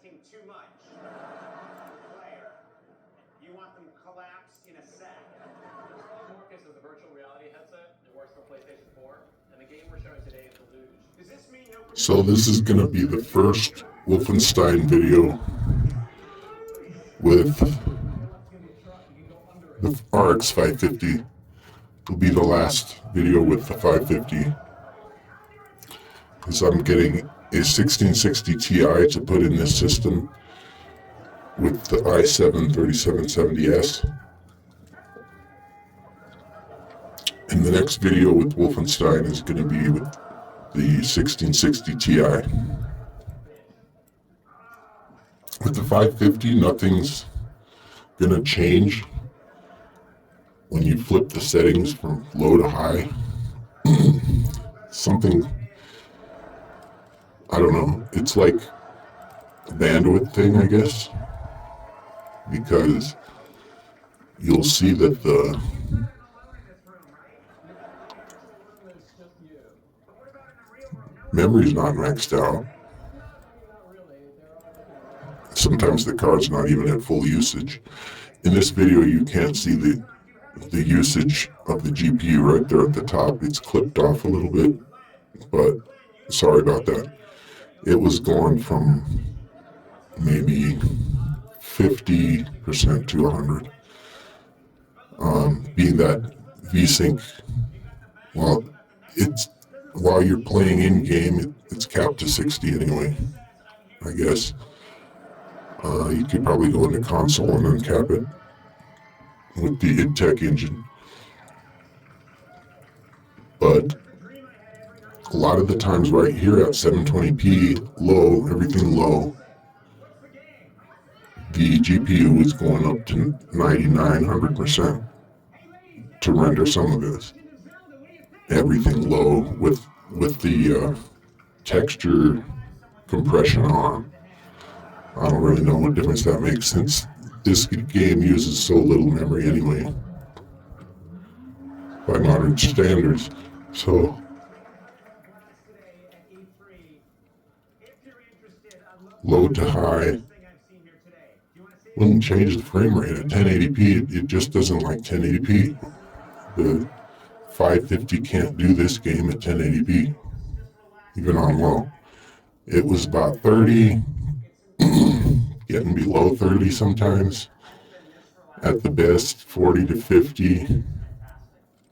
asking too much. Player, you want them collapsed in a sack. Marcus is a virtual reality headset. It works for PlayStation 4, and the game we're showing today is the Luge. Does this mean no? So this is going to be the first Wolfenstein video with the RX550. Will be the last video with the 550, because I'm getting a 1660 Ti to put in this system with the i7-3770S. And the next video with Wolfenstein is going to be with the 1660 Ti. With the 550, nothing's going to change when you flip the settings from low to high. Something, I don't know, it's like a bandwidth thing, I guess, because you'll see that the memory's not maxed out. Sometimes the card's not even at full usage. In this video, you can't see the usage of the GPU right there at the top. It's clipped off a little bit, but sorry about that. It was going from maybe 50% to 100. Being that VSync, well, while you're playing in game, it's capped to 60 anyway, I guess. You could probably go into console and uncap it with the IdTech engine. But a lot of the times right here at 720p low, everything low, the GPU is going up to 99, 100% to render some of this. Everything low with the texture compression on. I don't really know what difference that makes, since this game uses so little memory anyway, by modern standards. So low to high wouldn't change the frame rate. At 1080p, it just doesn't like 1080p. The 550 can't do this game at 1080p, even on low. It was about 30, getting below 30 sometimes. At the best, 40 to 50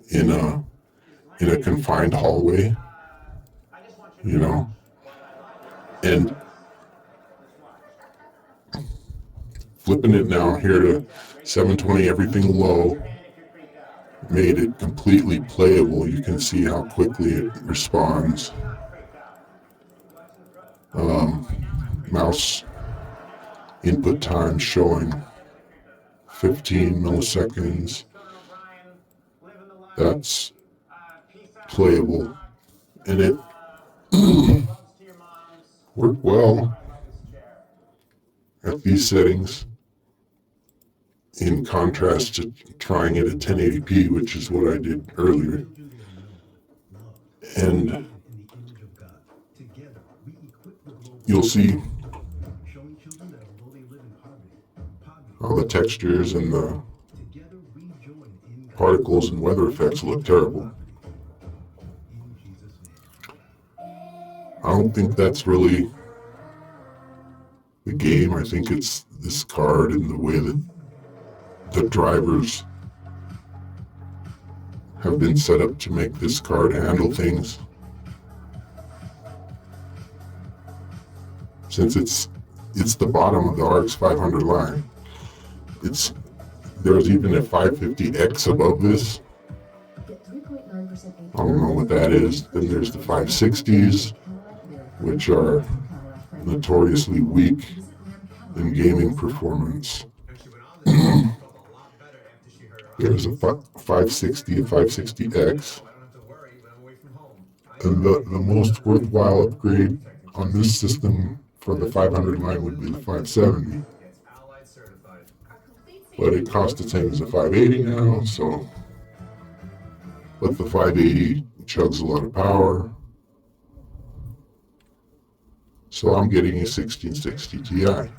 in a confined hallway, you know. And flipping it now here to 720, everything low, made it completely playable. You can see how quickly it responds. Mouse input time showing 15 milliseconds. That's playable, and it worked well at these settings, in contrast to trying it at 1080p, which is what I did earlier. And you'll see all the textures and the particles and weather effects look terrible. I don't think that's really the game. I think it's this card and the way that the drivers have been set up to make this card handle things. Since it's the bottom of the RX 500 line. There's even a 550X above this. I don't know what that is. Then there's the 560s, which are notoriously weak in gaming performance. There's a 560, a 560X. And the most worthwhile upgrade on this system for the 500 line would be the 570. But it costs the same as the 580 now, so. But the 580 chugs a lot of power. So I'm getting a 1660 Ti.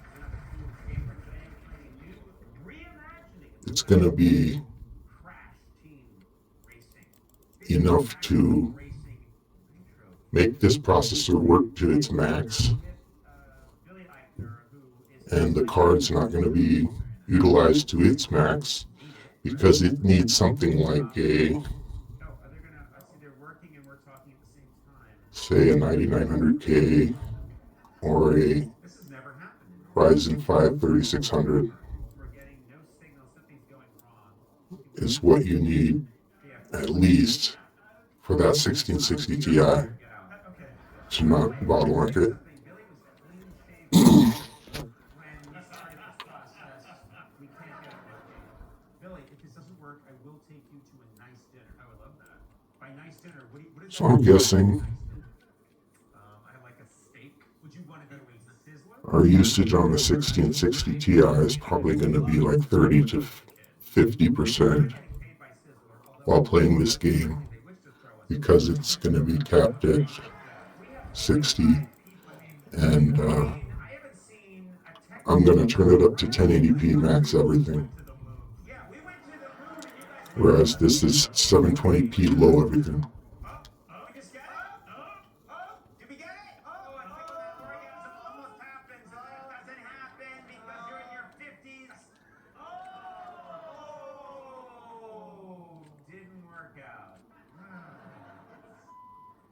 It's going to be enough to make this processor work to its max, and the card's not going to be utilized to its max because it needs something like say a 9900K or a Ryzen 5 3600 is what you need at least for that 1660 Ti to not bottleneck it. So I'm guessing our usage on the 1660 Ti is probably going to be like 30 to 50% while playing this game, because it's going to be capped at 60, and I'm going to turn it up to 1080p max everything, whereas this is 720p low everything. Did we get it? Oh, I think that almost happens. That doesn't happen because you're in your 50s. Oh, didn't work out.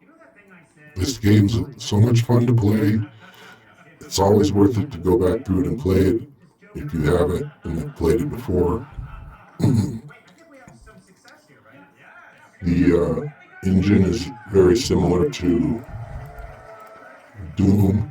You know that thing I said? This game's so much fun to play. It's always worth it to go back through it and play it if you haven't and have played it before. The engine is very similar to Doom,